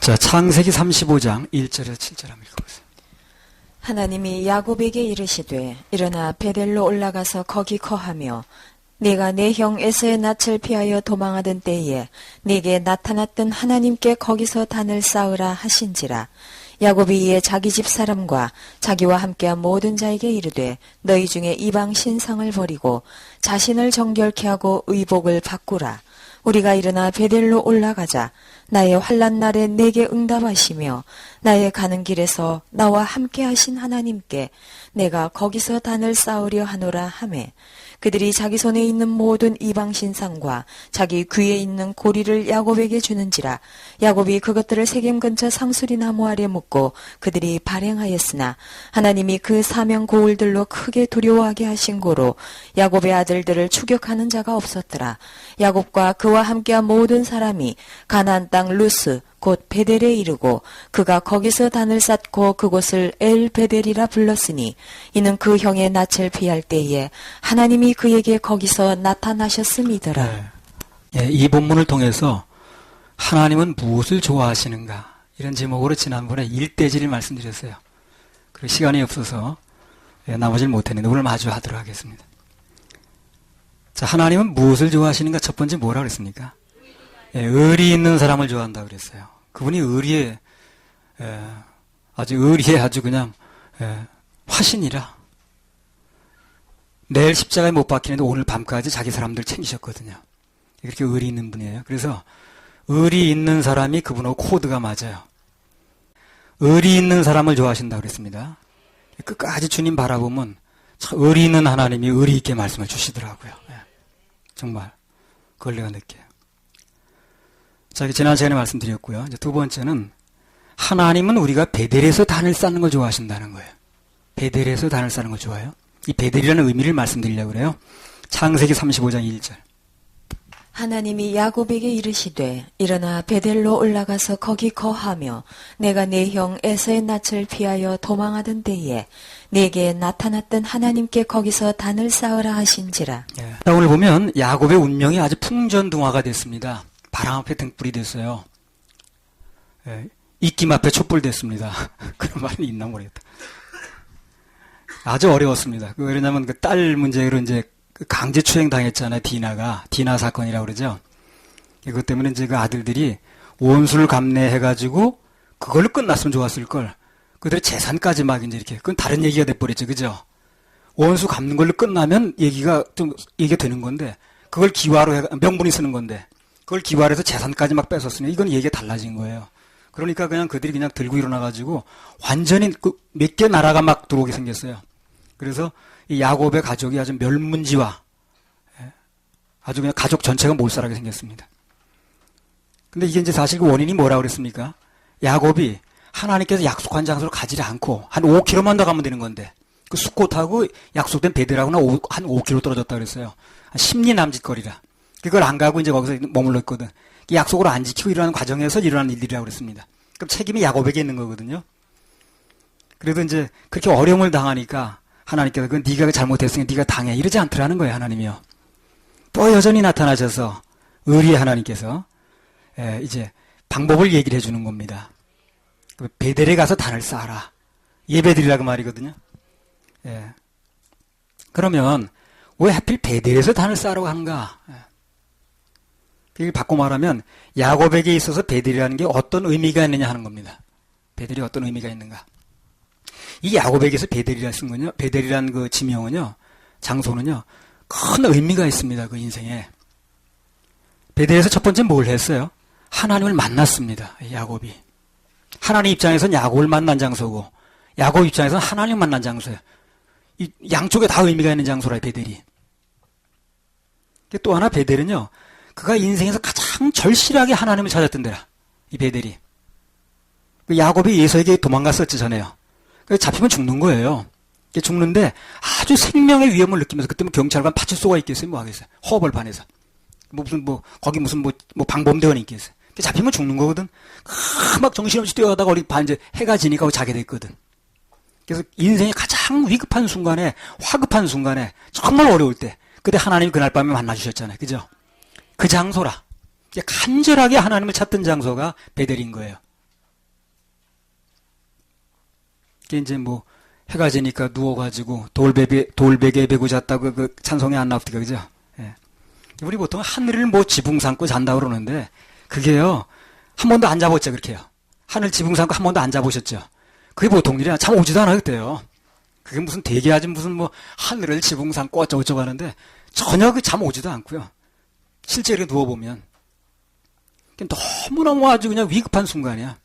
자, 창세기 35장 1절에서 7절 한번 읽어보세요. 하나님이 야곱에게 이르시되 일어나 베델로 올라가서 거기 거하며 네가 내 형 에서의 낯을 피하여 도망하던 때에 네게 나타났던 하나님께 거기서 단을 쌓으라 하신지라. 야곱이 이에 자기 집 사람과 자기와 함께한 모든 자에게 이르되 너희 중에 이방 신상을 버리고 자신을 정결케 하고 의복을 바꾸라. 우리가 일어나 베델로 올라가자. 나의 환난 날에 내게 응답하시며 나의 가는 길에서 나와 함께 하신 하나님께 내가 거기서 단을 쌓으려 하노라 하매 그들이 자기 손에 있는 모든 이방 신상과 자기 귀에 있는 고리를 야곱에게 주는지라. 야곱이 그것들을 세겜 근처 상수리 나무 아래 묻고 그들이 발행하였으나 하나님이 그 사명 고울들로 크게 두려워하게 하신 고로 야곱의 아들들을 추격하는 자가 없었더라. 야곱과 그와 함께한 모든 사람이 가나안 땅 루스 곧 베델에 이르고 그가 거기서 단을 쌓고 그곳을 엘 베델이라 불렀으니 이는 그 형의 낯을 피할 때에 하나님이 그에게 거기서 나타나셨음이더라. 네. 예, 이 본문을 통해서 하나님은 무엇을 좋아하시는가 이런 제목으로 지난번에 일대지를 말씀드렸어요. 그리고 시간이 없어서 나머지를 못했는데 오늘 마저 하도록 하겠습니다. 자, 하나님은 무엇을 좋아하시는가? 첫 번째 뭐라 그랬습니까? 의리 있는 사람을 좋아한다고 그랬어요. 그분이 의리에 아주 그냥 화신이라. 내일 십자가에 못 박히는데 오늘 밤까지 자기 사람들 챙기셨거든요. 그렇게 의리 있는 분이에요. 그래서 의리 있는 사람이 그분하고 코드가 맞아요. 의리 있는 사람을 좋아하신다고 그랬습니다. 끝까지 주님 바라보면 참 의리 있는 하나님이 의리 있게 말씀을 주시더라고요. 정말 그걸 내가 느껴요. 자, 지난 시간에 말씀드렸고요. 이제 두 번째는 하나님은 우리가 베델에서 단을 쌓는 걸 좋아하신다는 거예요. 베델에서 단을 쌓는 걸 좋아해요. 이 베델이라는 의미를 말씀드리려고 그래요. 창세기 35장 1절. 하나님이 야곱에게 이르시되 일어나 베델로 올라가서 거기 거하며 내가 내 형 에서의 낯을 피하여 도망하던 때에 내게 나타났던 하나님께 거기서 단을 쌓으라 하신지라. 자, 오늘 보면 야곱의 운명이 아주 풍전등화가 됐습니다. 바람 앞에 등불이 됐어요. 입김 앞에 촛불 됐습니다. 그런 말이 있나 모르겠다. 아주 어려웠습니다. 왜냐면 그 딸 문제로 이제 강제추행 당했잖아요. 디나 사건이라고 그러죠. 그것 때문에 이제 그 아들들이 원수를 감내해가지고 그걸로 끝났으면 좋았을 걸. 그들의 재산까지 막 이제 이렇게 그건 다른 얘기가 돼버렸죠, 그죠? 원수 갚는 걸로 끝나면 얘기가 되는 건데 그걸 기화로 명분이 쓰는 건데 그걸 기화로 해서 재산까지 막 뺏었으니 이건 얘기가 달라진 거예요. 그러니까 그냥 그들이 그냥 들고 일어나가지고 완전히 몇 개 나라가 막 들어오게 생겼어요. 그래서 이 야곱의 가족이 아주 멸문지화, 아주 그냥 가족 전체가 몰살하게 생겼습니다. 근데 이게 이제 사실 그 원인이 뭐라고 그랬습니까? 야곱이 하나님께서 약속한 장소로 가지 않고 한 5km만 더 가면 되는 건데 그 수꽃하고 약속된 베델하고는 한 5km 떨어졌다 그랬어요. 한 10리 남짓거리라. 그걸 안 가고 이제 거기서 머물러 있거든. 약속을 안 지키고 일어나는 과정에서 일어나는 일들이라고 그랬습니다. 그럼 책임이 야곱에게 있는 거거든요. 그래도 이제 그렇게 어려움을 당하니까 하나님께서 그건 네가 잘못했으니까 네가 당해 이러지 않더라는 거예요. 하나님이요. 또 여전히 나타나셔서 의리의 하나님께서 이제 방법을 얘기를 해주는 겁니다. 베델에 가서 단을 쌓아라. 예배드리라고 말이거든요. 그러면 왜 하필 베델에서 단을 쌓으라고 하는가? 이걸 바꿔 말하면 야곱에게 있어서 베델이라는 게 어떤 의미가 있느냐 하는 겁니다. 베델이 어떤 의미가 있는가? 이 야곱에게서 베델이라 쓴 건요. 베델이라는 그 지명은요. 장소는요. 큰 의미가 있습니다. 그 인생에. 베델에서 첫 번째 뭘 했어요? 하나님을 만났습니다. 야곱이. 하나님 입장에서는 야곱을 만난 장소고 야곱 입장에서는 하나님을 만난 장소예요. 이 양쪽에 다 의미가 있는 장소라 베델이. 또 하나 베델은요. 그가 인생에서 가장 절실하게 하나님을 찾았던 데라. 이 베델이. 야곱이 예서에게 도망갔었지 전에요. 잡히면 죽는 거예요. 죽는데 아주 생명의 위험을 느끼면서 그때 뭐 경찰관 파출 쏘가 있겠어요? 뭐 하겠어요? 허벌판에서. 거기 무슨 방범대원이 있겠어요? 잡히면 죽는 거거든. 막 정신없이 뛰어가다가 이제 해가 지니까 자게 됐거든. 그래서 인생의 가장 위급한 순간에, 화급한 순간에, 정말 어려울 때, 그때 하나님이 그날 밤에 만나주셨잖아요. 그죠? 그 장소라. 간절하게 하나님을 찾던 장소가 베델인 거예요. 이게 이제 뭐 해가 지니까 누워가지고 돌베개에 베고 잤다고 그 찬송에 안 나옵니까, 그죠? 예. 우리 보통 하늘을 뭐 지붕 삼고 잔다고 그러는데 그게요 한 번도 안 자보셨죠, 그렇게요. 하늘 지붕 삼고 한 번도 안 자보셨죠. 그게 보통 일이야. 잠 오지도 않아요, 그때요. 그게 무슨 대기하지 무슨 뭐 하늘을 지붕 삼고 어쩌고저쩌고 하는데 전혀 그 잠 오지도 않고요. 실제 이렇게 누워보면 너무너무 아주 그냥 위급한 순간이야.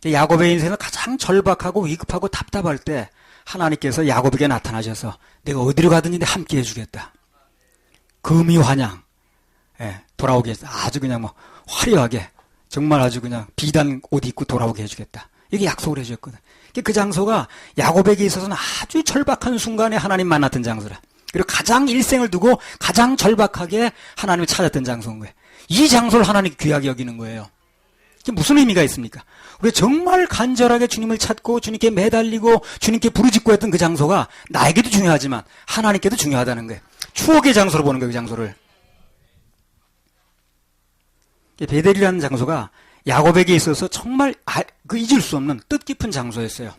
야곱의 인생은 가장 절박하고 위급하고 답답할 때 하나님께서 야곱에게 나타나셔서 내가 어디로 가든지 내 함께 해주겠다. 금이환양, 예, 돌아오게 해서 아주 그냥 뭐 화려하게 정말 아주 그냥 비단 옷 입고 돌아오게 해주겠다. 이게 약속을 해주셨거든. 그 장소가 야곱에게 있어서는 아주 절박한 순간에 하나님 만났던 장소라. 그리고 가장 일생을 두고 가장 절박하게 하나님을 찾았던 장소인 거예요. 이 장소를 하나님 귀하게 여기는 거예요. 이게 무슨 의미가 있습니까? 우리가 정말 간절하게 주님을 찾고 주님께 매달리고 주님께 부르짖고 했던 그 장소가 나에게도 중요하지만 하나님께도 중요하다는 거예요. 추억의 장소로 보는 거예요, 그 장소를. 베델이라는 장소가 야곱에게 있어서 정말 잊을 수 없는 뜻깊은 장소였어요.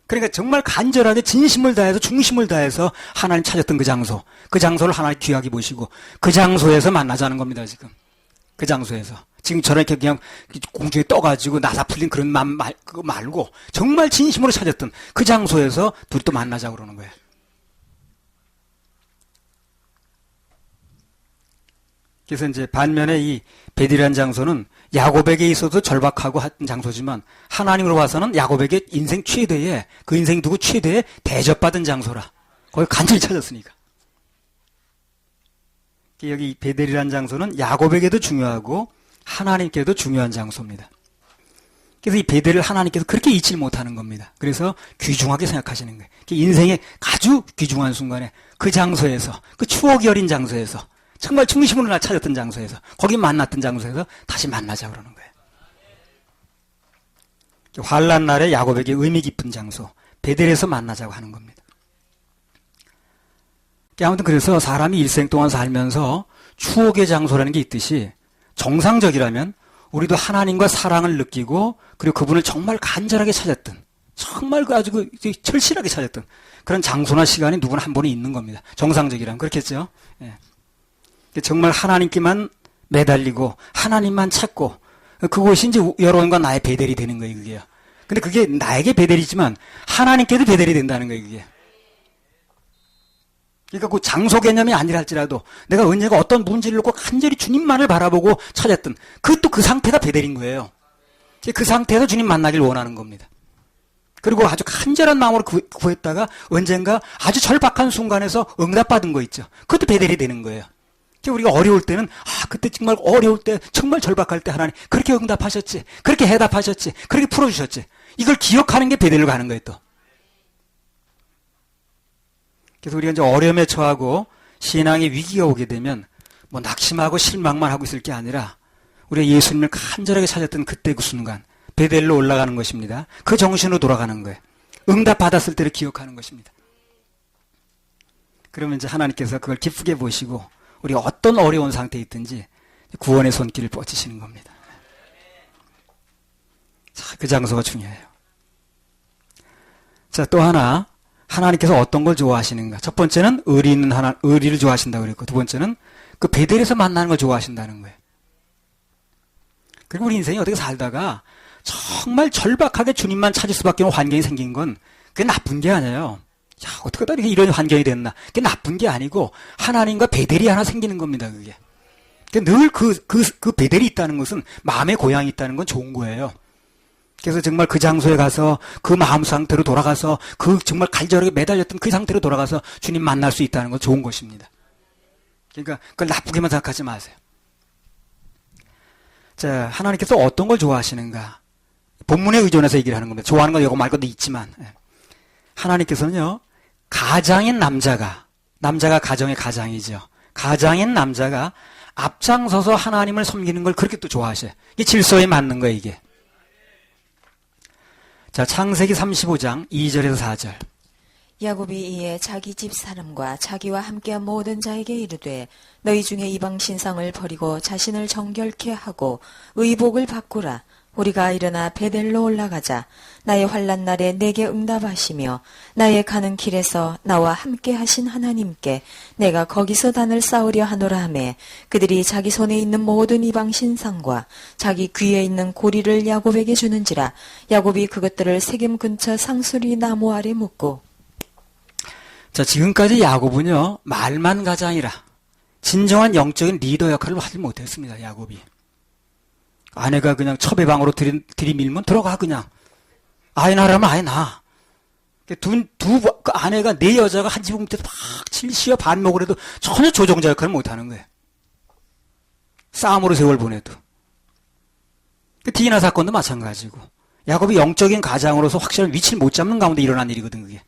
그러니까 정말 간절하게 진심을 다해서 중심을 다해서 하나님 찾았던 그 장소, 그 장소를 하나님 귀하게 보시고 그 장소에서 만나자는 겁니다, 지금. 그 장소에서. 지금처럼 이렇게 그냥 공중에 떠가지고 나사 풀린 그런 마음 그거 말고 정말 진심으로 찾았던 그 장소에서 둘이 또 만나자고 그러는 거예요. 그래서 이제 반면에 이 베델이라는 장소는 야곱에게 있어도 절박하고 했던 장소지만 하나님으로 봐서는 야곱에게 인생 최대의 그 인생 두고 최대의 대접받은 장소라. 거기 간절히 찾았으니까. 여기 베델이라는 장소는 야곱에게도 중요하고 하나님께도 중요한 장소입니다. 그래서 이 베델을 하나님께서 그렇게 잊지 못하는 겁니다. 그래서 귀중하게 생각하시는 거예요. 인생의 아주 귀중한 순간에 그 장소에서 그 추억이 어린 장소에서 정말 중심으로 나 찾았던 장소에서 거기 만났던 장소에서 다시 만나자 그러는 거예요. 환난 날에 야곱에게 의미 깊은 장소 베델에서 만나자고 하는 겁니다. 아무튼 그래서 사람이 일생 동안 살면서 추억의 장소라는 게 있듯이 정상적이라면 우리도 하나님과 사랑을 느끼고 그리고 그분을 정말 간절하게 찾았던 정말 아주 철실하게 찾았던 그런 장소나 시간이 누구나 한 번은 있는 겁니다. 정상적이라면 그렇겠죠. 예. 정말 하나님께만 매달리고 하나님만 찾고 그것이 이제 여러분과 나의 베델이 되는 거예요, 그게요. 근데 그게 나에게 베델이지만 하나님께도 베델이 된다는 거예요, 그게. 그러니까 그 장소 개념이 아니라 할지라도 내가 언제가 어떤 문제를 놓고 간절히 주님만을 바라보고 찾았던 그것도 그 상태가 베델인 거예요. 그 상태에서 주님 만나길 원하는 겁니다. 그리고 아주 간절한 마음으로 구했다가 언젠가 아주 절박한 순간에서 응답받은 거 있죠. 그것도 베델이 되는 거예요. 우리가 어려울 때는 그때 정말 어려울 때 정말 절박할 때 하나님 그렇게 응답하셨지, 그렇게 해답하셨지, 그렇게 풀어주셨지. 이걸 기억하는 게 베델로 가는 거예요, 또. 그래서 우리가 이제 어려움에 처하고 신앙의 위기가 오게 되면 뭐 낙심하고 실망만 하고 있을 게 아니라 우리가 예수님을 간절하게 찾았던 그때 그 순간 베델로 올라가는 것입니다. 그 정신으로 돌아가는 거예요. 응답 받았을 때를 기억하는 것입니다. 그러면 이제 하나님께서 그걸 기쁘게 보시고 우리가 어떤 어려운 상태에 있든지 구원의 손길을 뻗치시는 겁니다. 자, 그 장소가 중요해요. 자, 또 하나 하나님께서 어떤 걸 좋아하시는가? 첫 번째는 의리를 좋아하신다고 그랬고 두 번째는 그 베델에서 만나는 걸 좋아하신다는 거예요. 그리고 우리 인생이 어떻게 살다가 정말 절박하게 주님만 찾을 수밖에 없는 환경이 생긴 건 그게 나쁜 게 아니에요. 야, 어떻게 다 이런 환경이 됐나? 그게 나쁜 게 아니고 하나님과 베델이 하나 생기는 겁니다, 그게. 늘 그 베델이 있다는 것은 마음의 고향이 있다는 건 좋은 거예요. 그래서 정말 그 장소에 가서 그 마음 상태로 돌아가서 그 정말 간절하게 매달렸던 그 상태로 돌아가서 주님 만날 수 있다는 건 좋은 것입니다. 그러니까 그걸 나쁘게만 생각하지 마세요. 자, 하나님께서 어떤 걸 좋아하시는가? 본문에 의존해서 얘기를 하는 겁니다. 좋아하는 건 이거 말고도 있지만 하나님께서는요, 가장인 남자가 가정의 가장이죠. 가장인 남자가 앞장서서 하나님을 섬기는 걸 그렇게 또 좋아하셔요. 이게 질서에 맞는 거예요, 이게. 자, 창세기 35장 2절에서 4절. 야곱이 이에 자기 집 사람과 자기와 함께한 모든 자에게 이르되 너희 중에 이방 신상을 버리고 자신을 정결케 하고 의복을 바꾸라. 우리가 일어나 베델로 올라가자. 나의 환난 날에 내게 응답하시며 나의 가는 길에서 나와 함께 하신 하나님께 내가 거기서 단을 쌓으려 하노라 하매 그들이 자기 손에 있는 모든 이방 신상과 자기 귀에 있는 고리를 야곱에게 주는지라. 야곱이 그것들을 세겜 근처 상수리 나무 아래 묻고. 자, 지금까지 야곱은요, 말만 가장이라 진정한 영적인 리더 역할을 하지 못했습니다. 야곱이. 아내가 그냥 첩외방으로 들이밀면 들어가 그냥. 아예 나라면 아예 나. 그 아내가 내 여자가 한 지붕 밑에서 막 칠시어 반목을 해도 전혀 조종자 역할을 못하는 거예요. 싸움으로 세월 보내도. 그 디나 사건도 마찬가지고. 야곱이 영적인 가장으로서 확실한 위치를 못 잡는 가운데 일어난 일이거든 그게.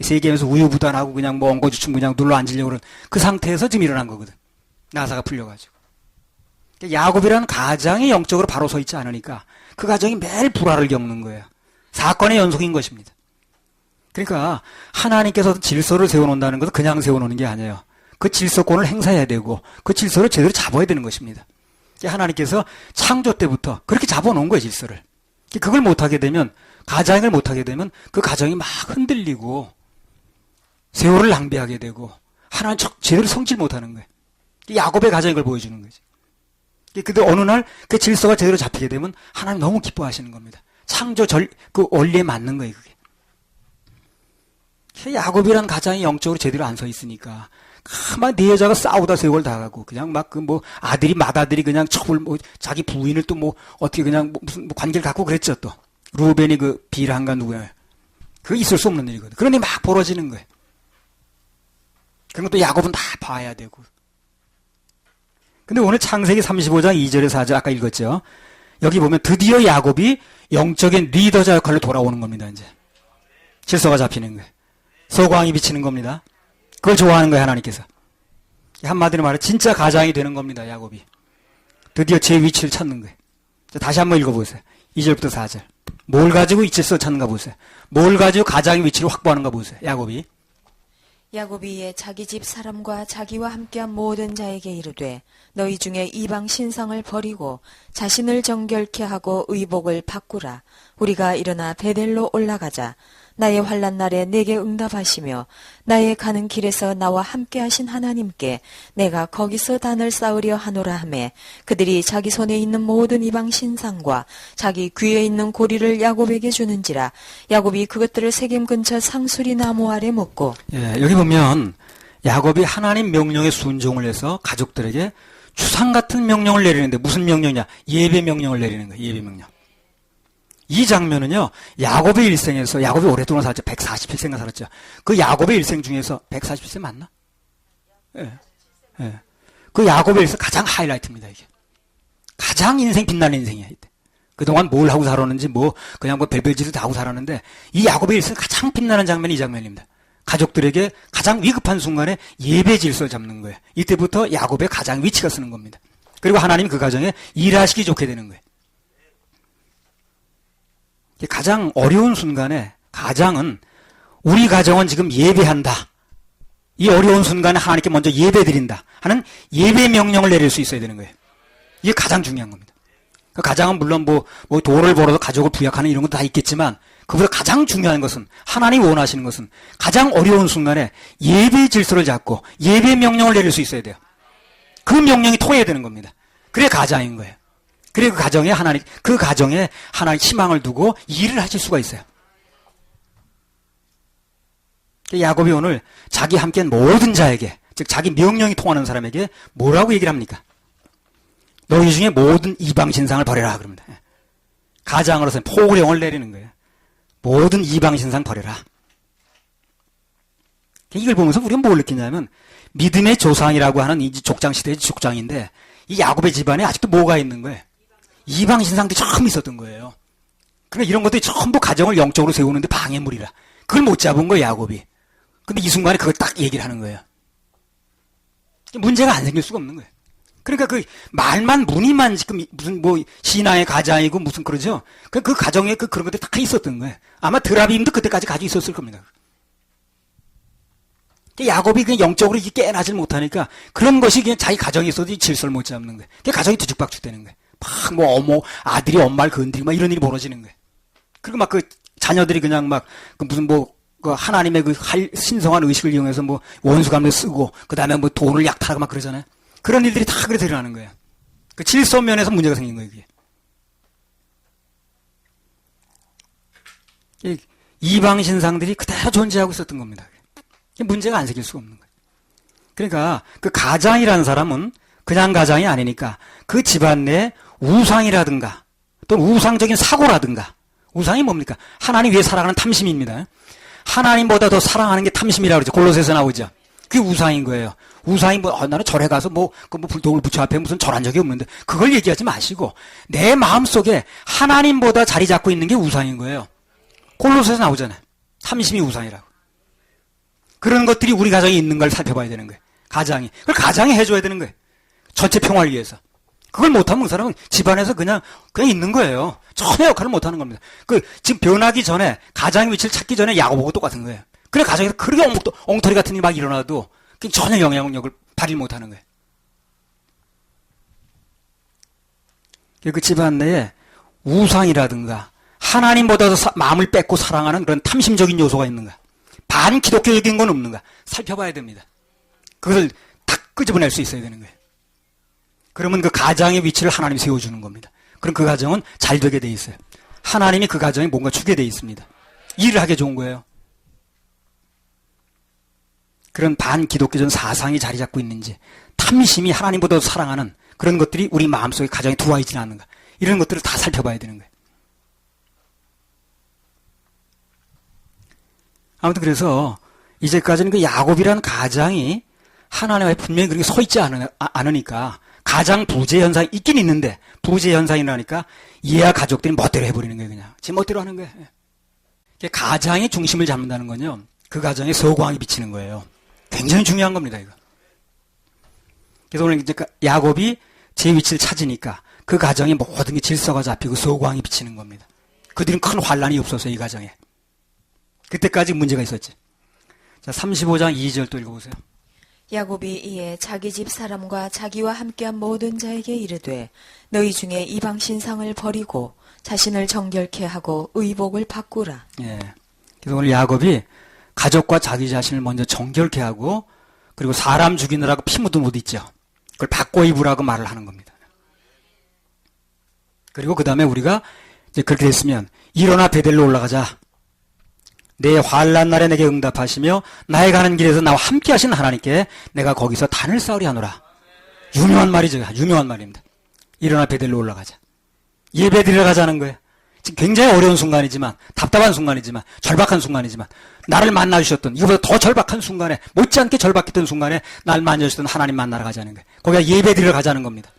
세계에서 우유부단하고 그냥 뭐 엉거주춤 그냥 눌러 앉으려고 그런 그 상태에서 지금 일어난 거거든. 나사가 풀려가지고. 야곱이라는 가장이 영적으로 바로 서 있지 않으니까 그 가정이 매일 불화를 겪는 거예요. 사건의 연속인 것입니다. 그러니까 하나님께서 질서를 세워놓는다는 것은 그냥 세워놓는 게 아니에요. 그 질서권을 행사해야 되고 그 질서를 제대로 잡아야 되는 것입니다. 하나님께서 창조 때부터 그렇게 잡아놓은 거예요, 질서를. 그걸 못하게 되면, 가장을 못하게 되면 그 가정이 막 흔들리고 세월을 낭비하게 되고 하나님 제대로 성질 못하는 거예요. 야곱의 가정이 그걸 보여주는 거지. 근데 어느 날 그 질서가 제대로 잡히게 되면 하나님 너무 기뻐하시는 겁니다. 그 원리에 맞는 거예요, 그게. 야곱이란 가장이 영적으로 제대로 안 서 있으니까 막 네 여자가 싸우다 세월 다 가고 그냥 막 그 뭐 맏아들이 그냥 자기 부인을 또 뭐 어떻게 그냥 무슨 관계를 갖고 그랬죠 또. 루벤이 그 빌한가 누구야. 그거 있을 수 없는 일이거든. 그런데 막 벌어지는 거예요. 그런 것도 야곱은 다 봐야 되고. 근데 오늘 창세기 35장 2절에 4절 아까 읽었죠. 여기 보면 드디어 야곱이 영적인 리더자 역할로 돌아오는 겁니다. 이제 질서가 잡히는 거예요. 소광이 비치는 겁니다. 그걸 좋아하는 거예요, 하나님께서. 한마디로 말해 진짜 가장이 되는 겁니다. 야곱이 드디어 제 위치를 찾는 거예요. 다시 한번 읽어보세요. 2절부터 4절. 뭘 가지고 이 질서 찾는가 보세요. 뭘 가지고 가장의 위치를 확보하는가 보세요. 야곱이 야곱이 자기 집 사람과 자기와 함께한 모든 자에게 이르되 너희 중에 이방 신상을 버리고 자신을 정결케 하고 의복을 바꾸라. 우리가 일어나 베델로 올라가자. 나의 환난 날에 내게 응답하시며 나의 가는 길에서 나와 함께 하신 하나님께 내가 거기서 단을 쌓으려 하노라 하매 그들이 자기 손에 있는 모든 이방 신상과 자기 귀에 있는 고리를 야곱에게 주는지라. 야곱이 그것들을 세겜 근처 상수리 나무 아래 묻고. 여기 보면 야곱이 하나님 명령에 순종을 해서 가족들에게 추상 같은 명령을 내리는데 무슨 명령이냐? 예배 명령을 내리는 거예요. 예배 명령. 이 장면은요, 야곱의 일생에서, 야곱이 오랫동안 살았죠. 141세가 살았죠. 그 야곱의 일생 중에서, 141세 맞나? 예. 예. 그 야곱의 일생 가장 하이라이트입니다, 이게. 가장 인생 빛나는 인생이야, 이때. 그동안 뭘 하고 살았는지, 그냥 별별짓을 다 하고 살았는데, 이 야곱의 일생 가장 빛나는 장면이 이 장면입니다. 가족들에게 가장 위급한 순간에 예배 질서를 잡는 거예요. 이때부터 야곱의 가장 위치가 쓰는 겁니다. 그리고 하나님 그 가정에 일하시기 좋게 되는 거예요. 가장 어려운 순간에 가장은 우리 가정은 지금 예배한다. 이 어려운 순간에 하나님께 먼저 예배드린다 하는 예배 명령을 내릴 수 있어야 되는 거예요. 이게 가장 중요한 겁니다. 그 가장은 물론 도를 벌어서 가족을 부양하는 이런 것도 다 있겠지만 그보다 가장 중요한 것은 하나님이 원하시는 것은 가장 어려운 순간에 예배 질서를 잡고 예배 명령을 내릴 수 있어야 돼요. 그 명령이 통해야 되는 겁니다. 그래 가장인 거예요. 그래 그 가정에 하나님 희망을 두고 일을 하실 수가 있어요. 야곱이 오늘 자기 함께한 모든 자에게, 즉 자기 명령이 통하는 사람에게 뭐라고 얘기를 합니까? 너희 중에 모든 이방 신상을 버려라 그럽니다. 가장으로서는 포고령을 내리는 거예요. 모든 이방 신상 버려라. 이걸 보면서 우리가 뭘 느끼냐면 믿음의 조상이라고 하는 이 족장 시대의 족장인데 이 야곱의 집안에 아직도 뭐가 있는 거예요? 이방 신상들이 처음 있었던 거예요. 그러니까 이런 것들이 전부 가정을 영적으로 세우는데 방해물이라. 그걸 못 잡은 거예요, 야곱이. 근데 이 순간에 그걸 딱 얘기를 하는 거예요. 문제가 안 생길 수가 없는 거예요. 그러니까 그 말만 무늬만 지금 무슨 신앙의 가장이고 무슨 그러죠. 그 가정에 그런 것들이 다 있었던 거예요. 아마 드라빔도 그때까지 가지고 있었을 겁니다. 야곱이 그냥 영적으로 이게 깨어나질 못하니까 그런 것이 그냥 자기 가정에 있어도 질서를 못 잡는 거예요. 가정이 뒤죽박죽 되는 거예요. 막 뭐 아들이 엄마를 건드리고 막 이런 일이 벌어지는 거예요. 그리고 막 그 자녀들이 그냥 막 그 무슨 뭐 그 하나님의 그 신성한 의식을 이용해서 뭐 원수감을 쓰고 그다음에 뭐 돈을 약탈하고 막 그러잖아요. 그런 일들이 다 그래서 일어나는 거예요. 그 질서 면에서 문제가 생긴 거예요, 이게. 이방 신상들이 그대로 존재하고 있었던 겁니다. 문제가 안 생길 수가 없는 거예요. 그러니까 그 가장이라는 사람은 그냥 가장이 아니니까 그 집안 내에 우상이라든가 또는 우상적인 사고라든가, 우상이 뭡니까? 하나님 위해 살아가는 탐심입니다. 하나님보다 더 사랑하는 게 탐심이라고 그러죠. 골로새서 나오죠. 그게 우상인 거예요. 우상이 뭐 나는 절에 가서 뭐 불똥을 붙여 앞에 무슨 절한 적이 없는데 그걸 얘기하지 마시고 내 마음속에 하나님보다 자리 잡고 있는 게 우상인 거예요. 골로새서 나오잖아요. 탐심이 우상이라고. 그런 것들이 우리 가정에 있는 걸 살펴봐야 되는 거예요. 가장이. 그걸 가장이 해줘야 되는 거예요. 전체 평화를 위해서. 그걸 못하면 그 사람은 집안에서 그냥 있는 거예요. 전혀 역할을 못하는 겁니다. 지금 변하기 전에, 가장의 위치를 찾기 전에 야고보고 똑같은 거예요. 그래, 가정에서 그렇게 엉터리 같은 일이 막 일어나도 전혀 영향력을 발휘 못하는 거예요. 그 집안 내에 우상이라든가, 하나님보다도 마음을 뺏고 사랑하는 그런 탐심적인 요소가 있는가, 반기독교적인 건 없는가, 살펴봐야 됩니다. 그것을 딱 끄집어낼 수 있어야 되는 거예요. 그러면 그 가장의 위치를 하나님이 세워주는 겁니다. 그럼 그 가정은 잘 되게 돼 있어요. 하나님이 그 가정에 뭔가 주게 돼 있습니다. 일을 하게 좋은 거예요. 그런 반기독교적 사상이 자리 잡고 있는지, 탐심이 하나님보다 사랑하는 그런 것들이 우리 마음속에 가정에 들어와 있지는 않는가, 이런 것들을 다 살펴봐야 되는 거예요. 아무튼 그래서 이제까지는 그 야곱이라는 가장이 하나님 앞에 분명히 그렇게 서 있지 않으니까 가장 부재 현상이 있긴 있는데, 부재 현상이라니까 이해와 가족들이 멋대로 해버리는 거예요. 그냥 지 멋대로 하는 거예요. 가장의 중심을 잡는다는 건요, 그 가정에 서광이 비치는 거예요. 굉장히 중요한 겁니다, 이거. 그래서 오늘 이제 야곱이 제 위치를 찾으니까 그 가정에 모든 게 질서가 잡히고 서광이 비치는 겁니다. 그들은 큰 환란이 없었어요, 이 가정에. 그때까지 문제가 있었지. 자, 35장 2절 또 읽어보세요. 야곱이 이에 자기 집 사람과 자기와 함께한 모든 자에게 이르되 너희 중에 이방 신상을 버리고 자신을 정결케 하고 의복을 바꾸라. 예. 그래서 오늘 야곱이 가족과 자기 자신을 먼저 정결케 하고, 그리고 사람 죽이느라고 피 묻은 옷 있죠. 그걸 바꿔 입으라고 말을 하는 겁니다. 그리고 그 다음에 우리가 이제 그렇게 됐으면 일어나 베델로 올라가자. 내 환난 날에 내게 응답하시며 나의 가는 길에서 나와 함께 하신 하나님께 내가 거기서 단을 쌓으리 하노라. 유명한 말이죠. 유명한 말입니다. 일어나 베델로 올라가자. 예배 드리러 가자는 거예요. 지금 굉장히 어려운 순간이지만, 답답한 순간이지만, 절박한 순간이지만, 나를 만나주셨던, 이거보다 더 절박한 순간에, 못지않게 절박했던 순간에 나를 만나주셨던 하나님 만나러 가자는 거예요. 거기가 예배 드리러 가자는 겁니다.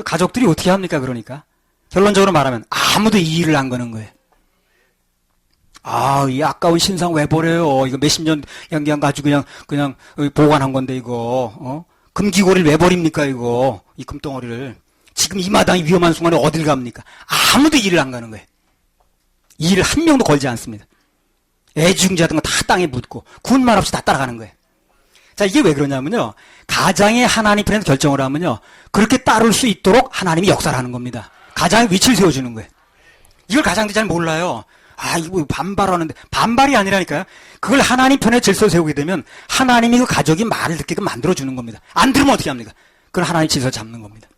가족들이 어떻게 합니까? 그러니까 결론적으로 말하면 아무도 이 일을 안 거는 거예요. 이 아까운 신상 왜 버려요? 이거 몇십 년 양기한 가지고 그냥 보관한 건데, 이거, 금기고리를 왜 버립니까, 이거? 이 금덩어리를. 지금 이 마당이 위험한 순간에 어딜 갑니까? 아무도 일을 안 가는 거예요. 이 일을 한 명도 걸지 않습니다. 애지중지하던 거 다 땅에 묻고, 군말 없이 다 따라가는 거예요. 자, 이게 왜 그러냐면요, 가장의 하나님 편에서 결정을 하면요, 그렇게 따를 수 있도록 하나님이 역사를 하는 겁니다. 가장의 위치를 세워주는 거예요. 이걸 가장들이 잘 몰라요. 이거 반발하는데, 반발이 아니라니까요. 그걸 하나님 편에 질서 세우게 되면 하나님이 그 가족이 말을 듣게끔 만들어주는 겁니다. 안 들으면 어떻게 합니까? 그건 하나님 질서 잡는 겁니다.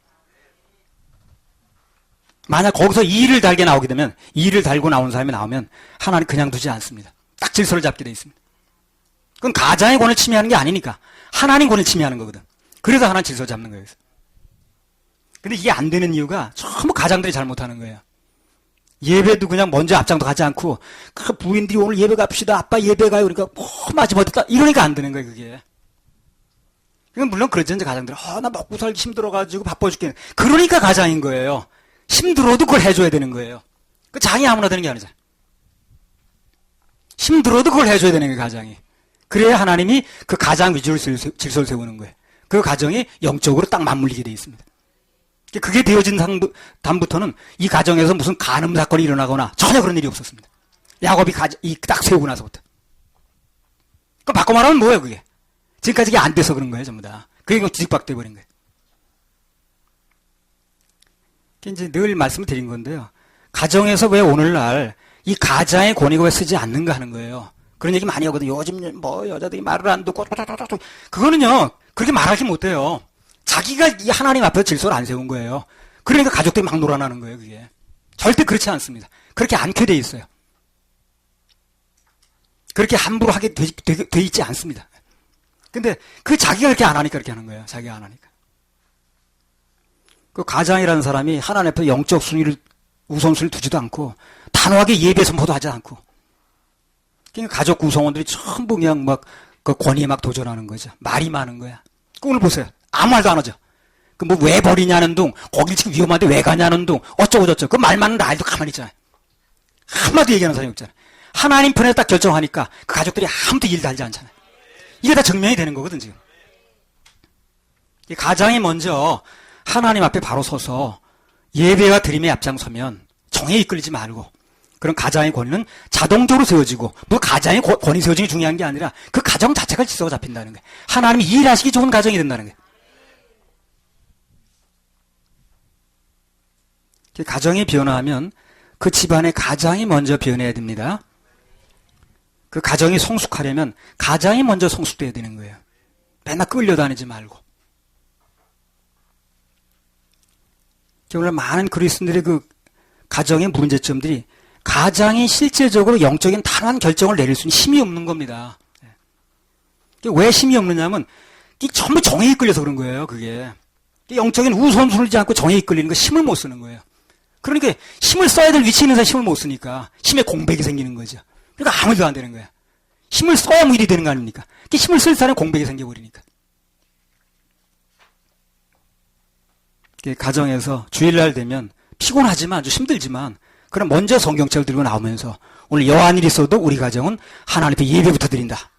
만약 거기서 이를 달게 나오게 되면, 이를 달고 나온 사람이 나오면 하나님 그냥 두지 않습니다. 딱 질서를 잡게 돼 있습니다. 그건 가장의 권을 침해하는 게 아니니까 하나님 권을 침해하는 거거든. 그래서 하나님 질서 잡는 거예요. 근데 이게 안 되는 이유가 전부 가장들이 잘못하는 거예요. 예배도 그냥 먼저 앞장도 가지 않고, 그 부인들이 오늘 예배 갑시다, 아빠 예배 가요, 그러니까 마지막에 이러니까 안 되는 거예요, 그게. 물론 그러죠, 이제 가장들은. 나 먹고 살기 힘들어가지고 바빠 죽겠네. 그러니까 가장인 거예요. 힘들어도 그걸 해줘야 되는 거예요. 그 장이 아무나 되는 게 아니잖아요. 힘들어도 그걸 해줘야 되는 거예요, 가장이. 그래야 하나님이 그 가장 위주로 질서를 세우는 거예요. 그 가정이 영적으로 딱 맞물리게 돼 있습니다. 그게 되어진 다음부터는 이 가정에서 무슨 간음 사건이 일어나거나 전혀 그런 일이 없었습니다. 야곱이 딱 세우고 나서부터. 그럼 바꿔 말하면 뭐예요, 그게? 지금까지 이게 안 돼서 그런 거예요, 전부 다. 그게 뒤집박돼 버린 거예요. 이제 늘 말씀을 드린 건데요. 가정에서 왜 오늘날 이 가장의 권위가 왜 쓰지 않는가 하는 거예요. 그런 얘기 많이 하거든요. 요즘 뭐 여자들이 말을 안 듣고 그거는요. 그렇게 말하지 못해요. 자기가 이 하나님 앞에서 질서를 안 세운 거예요. 그러니까 가족들이 막 놀아나는 거예요. 그게. 절대 그렇지 않습니다. 그렇게 않게 돼 있어요. 그렇게 함부로 하게 돼 있지 않습니다. 근데 그 자기가 그렇게 안 하니까 그렇게 하는 거예요. 자기가 안 하니까. 그 가장이라는 사람이 하나님 앞에 영적 순위를 우선순위를 두지도 않고 단호하게 예배 선포도 하지 않고 그러니까 가족 구성원들이 전부 그냥 막 그 권위에 막 도전하는 거죠. 말이 많은 거야. 그 오늘 보세요. 아무 말도 안 하죠. 그 뭐 왜 버리냐는 둥, 거길 지금 위험한데 왜 가냐는 둥, 어쩌고 저쩌고. 그 말 많은 날도 가만히 있잖아요. 한마디 얘기하는 사람이 없잖아요. 하나님 편에 딱 결정하니까 그 가족들이 아무도 일 달지 않잖아요. 이게 다 증명이 되는 거거든, 지금. 이 가장이 먼저 하나님 앞에 바로 서서 예배와 드림에 앞장서면 정에 이끌리지 말고 그런 가장의 권위는 자동적으로 세워지고 뭐 가장의 권위 세워지는 게 중요한 게 아니라 그 가정 자체가 질서가 잡힌다는 거예요. 하나님이 일하시기 좋은 가정이 된다는 거예요. 가정이 변화하면 그 집안의 가장이 먼저 변해야 됩니다. 그 가정이 성숙하려면 가장이 먼저 성숙돼야 되는 거예요. 맨날 끌려다니지 말고. 오늘 많은 그리스도인들의 그 가정의 문제점들이 가장이 실제적으로 영적인 단호한 결정을 내릴 수 있는 힘이 없는 겁니다. 왜 힘이 없느냐면 전부 정에 이끌려서 그런 거예요. 그게 영적인 우선순위를 두지 않고 정에 이끌리는 거 힘을 못 쓰는 거예요. 그러니까 힘을 써야 될 위치에 있는 사람이 힘을 못 쓰니까 힘의 공백이 생기는 거죠. 그러니까 아무 일도 안 되는 거야. 힘을 써야 뭐 일이 되는 거 아닙니까? 힘을 쓸 사람은 공백이 생겨버리니까. 가정에서 주일날 되면 피곤하지만 아주 힘들지만 그럼 먼저 성경책을 들고 나오면서 오늘 여한 일이 있어도 우리 가정은 하나님 앞에 예배부터 드린다.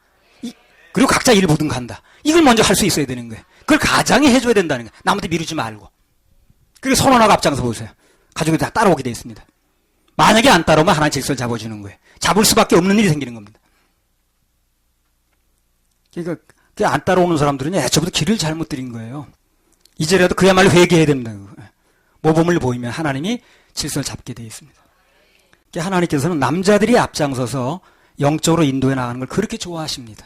그리고 각자 일 보든 간다. 이걸 먼저 할 수 있어야 되는 거예요. 그걸 가장이 해줘야 된다는 거예요. 남한테 미루지 말고. 그리고 선언하고 앞장서 보세요. 가족이 다 따라오게 돼 있습니다. 만약에 안 따라오면 하나님 질서를 잡아주는 거예요. 잡을 수밖에 없는 일이 생기는 겁니다. 그러니까 안 따라오는 사람들은 애초부터 길을 잘못 들인 거예요. 이제라도 그야말로 회개해야 됩니다. 모범을 보이면 하나님이 질서를 잡게 되어 있습니다. 하나님께서는 남자들이 앞장서서 영적으로 인도해 나가는 걸 그렇게 좋아하십니다.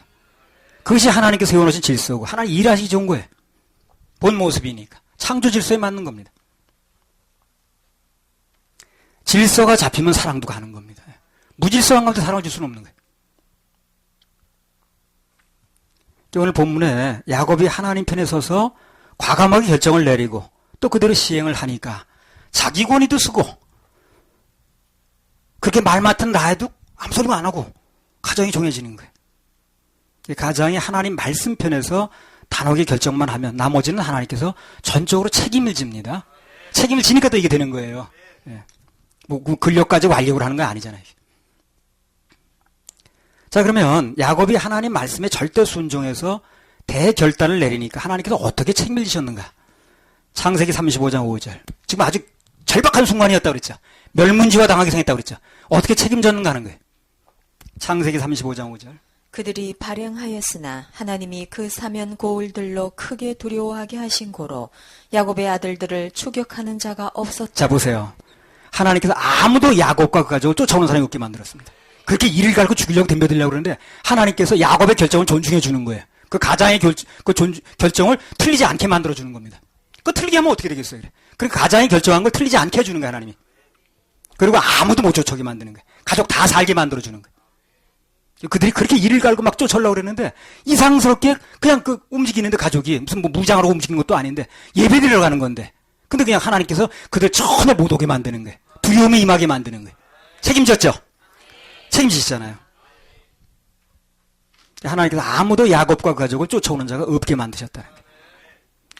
그것이 하나님께서 세워놓으신 질서고 하나님 일하시기 좋은 거예요. 본 모습이니까. 창조 질서에 맞는 겁니다. 질서가 잡히면 사랑도 가는 겁니다. 무질서한 가운데 사랑을 줄 수는 없는 거예요. 오늘 본문에 야곱이 하나님 편에 서서 과감하게 결정을 내리고 또 그대로 시행을 하니까 자기 권위도 쓰고 그렇게 말 맡은 나에도 아무 소리도 안 하고 가정이 정해지는 거예요. 가장이 하나님 말씀 편에서 단호하게 결정만 하면 나머지는 하나님께서 전적으로 책임을 집니다. 책임을 지니까 또 이게 되는 거예요. 뭐 근력까지 완력을 하는 건 아니잖아요. 자, 그러면 야곱이 하나님 말씀에 절대 순종해서 대결단을 내리니까 하나님께서 어떻게 책임을 지셨는가? 창세기 35장 5절. 지금 아주 절박한 순간이었다고 그랬죠. 멸문지화 당하게 생겼다고 그랬죠. 어떻게 책임졌는가 하는 거예요. 창세기 35장 5절. 그들이 발행하였으나 하나님이 그 사면 고울들로 크게 두려워하게 하신 고로 야곱의 아들들을 추격하는 자가 없었다. 자, 보세요. 하나님께서 아무도 야곱과 그 가족을 쫓아오는 사람이 없게 만들었습니다. 그렇게 이를 갈고 죽이려고 덤벼들려고 그러는데 하나님께서 야곱의 결정을 존중해 주는 거예요. 그 가장의 결정을 틀리지 않게 만들어 주는 겁니다. 그 틀리게 하면 어떻게 되겠어요? 그러니까 가장이 결정한 걸 틀리지 않게 해주는 거예요, 하나님이. 그리고 아무도 못 쫓아오게 만드는 거예요. 가족 다 살게 만들어 주는 거예요. 그들이 그렇게 이를 갈고 막 쫓아오려고 그랬는데 이상스럽게 그냥 그 움직이는데 가족이 무슨 뭐 무장으로 움직이는 것도 아닌데 예배드리러 가는 건데 근데 그냥 하나님께서 그들 전혀 못 오게 만드는 거예요. 두려움에 임하게 만드는 거예요. 책임졌죠? 책임지시잖아요. 하나님께서 아무도 야곱과 그 가족을 쫓아오는 자가 없게 만드셨다는 거예요.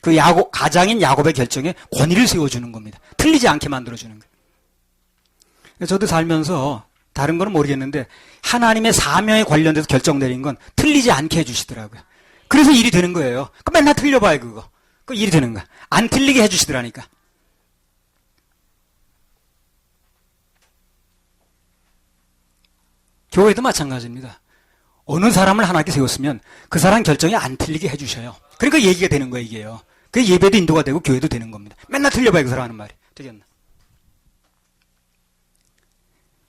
그 가장인 야곱의 결정에 권위를 세워주는 겁니다. 틀리지 않게 만들어주는 거예요. 저도 살면서 다른 거는 모르겠는데 하나님의 사명에 관련돼서 결정 내린 건 틀리지 않게 해주시더라고요. 그래서 일이 되는 거예요. 그 맨날 틀려봐요, 그거. 그 일이 되는 거야. 안 틀리게 해주시더라니까. 교회도 마찬가지입니다. 어느 사람을 하나님께 세웠으면 그 사람 결정이 안 틀리게 해주셔요. 그러니까 얘기가 되는 거예요, 이게요. 그 예배도 인도가 되고 교회도 되는 겁니다. 맨날 틀려봐요, 그 사람 하는 말이. 되겠나?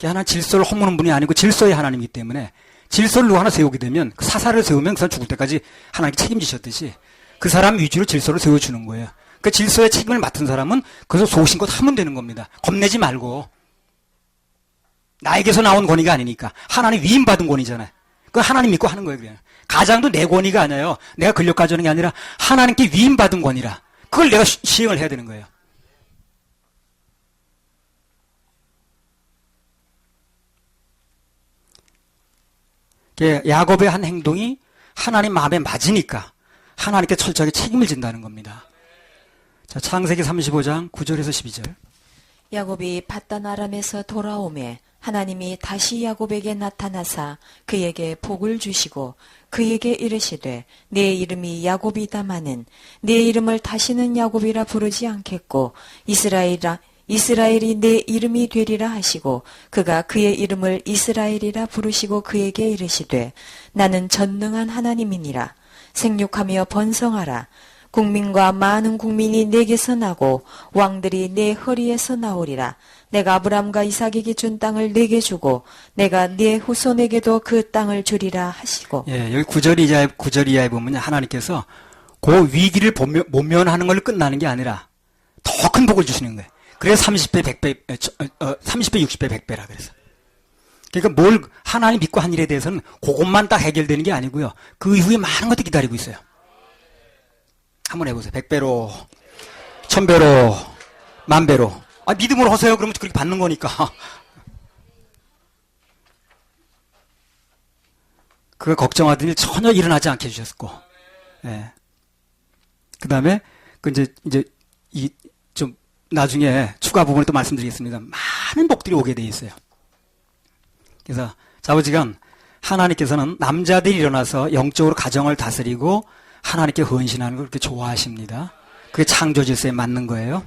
하나 질서를 허무는 분이 아니고 질서의 하나님이기 때문에 질서를 누구 하나 세우게 되면 그 사사를 세우면 그 사람 죽을 때까지 하나님께 책임지셨듯이 그 사람 위주로 질서를 세워주는 거예요. 그 질서의 책임을 맡은 사람은 그래서 소신껏 하면 되는 겁니다. 겁내지 말고. 나에게서 나온 권위가 아니니까. 하나님 위임받은 권위잖아요. 그 하나님 믿고 하는 거예요. 그냥. 가장도 내 권위가 아니에요. 내가 근력 가져오는 게 아니라 하나님께 위임받은 권위라. 그걸 내가 시행을 해야 되는 거예요. 야곱의 한 행동이 하나님 마음에 맞으니까 하나님께 철저하게 책임을 진다는 겁니다. 자, 창세기 35장 9절에서 12절. 야곱이 밧단 아람에서 돌아오매 하나님이 다시 야곱에게 나타나사 그에게 복을 주시고 그에게 이르시되 내 이름이 야곱이다마는 내 이름을 다시는 야곱이라 부르지 않겠고 이스라엘이 내 이름이 되리라 하시고 그가 그의 이름을 이스라엘이라 부르시고 그에게 이르시되 나는 전능한 하나님이니라. 생육하며 번성하라. 국민과 많은 국민이 내게서 나고 왕들이 내 허리에서 나오리라. 내가 아브람과 이삭에게 준 땅을 내게 주고 내가 네 후손에게도 그 땅을 주리라 하시고. 예, 여기 9절 이하에 보면 하나님께서 그 위기를 모면하는 걸로 끝나는 게 아니라 더 큰 복을 주시는 거예요. 그래서 30배, 60배, 100배라 그래서. 그러니까 뭘 하나님 믿고 한 일에 대해서는 그것만 딱 해결되는 게 아니고요. 그 이후에 많은 것들이 기다리고 있어요. 한번 해보세요. 100배로, 1000배로, 10,000배로. 아, 믿음으로 하세요. 그러면 그렇게 받는 거니까. 그거 걱정하던 일 전혀 일어나지 않게 해주셨고. 예. 그 다음에, 좀, 나중에 추가 부분을 또 말씀드리겠습니다. 많은 복들이 오게 돼 있어요. 그래서, 자부지간, 하나님께서는 남자들이 일어나서 영적으로 가정을 다스리고 하나님께 헌신하는 걸 그렇게 좋아하십니다. 그게 창조 질서에 맞는 거예요.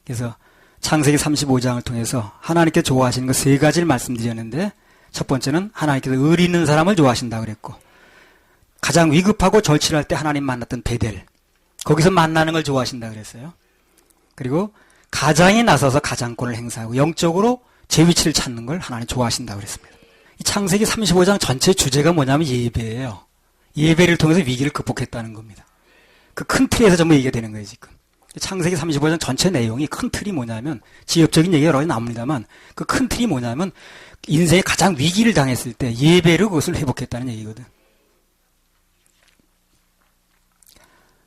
그래서 창세기 35장을 통해서 하나님께 좋아하시는 거 세 가지를 말씀드렸는데 첫 번째는 하나님께서 의리 있는 사람을 좋아하신다고 그랬고 가장 위급하고 절실할 때 하나님 만났던 베델 거기서 만나는 걸 좋아하신다고 그랬어요. 그리고 가장이 나서서 가장권을 행사하고 영적으로 제 위치를 찾는 걸 하나님 좋아하신다고 그랬습니다. 이 창세기 35장 전체 주제가 뭐냐면 예배예요. 예배를 통해서 위기를 극복했다는 겁니다. 그 큰 틀에서 전부 얘기가 되는 거예요, 지금. 창세기 35장 전체 내용이 큰 틀이 뭐냐면, 지엽적인 얘기가 여러 가지 나옵니다만, 그 큰 틀이 뭐냐면, 인생에 가장 위기를 당했을 때 예배로 그것을 회복했다는 얘기거든.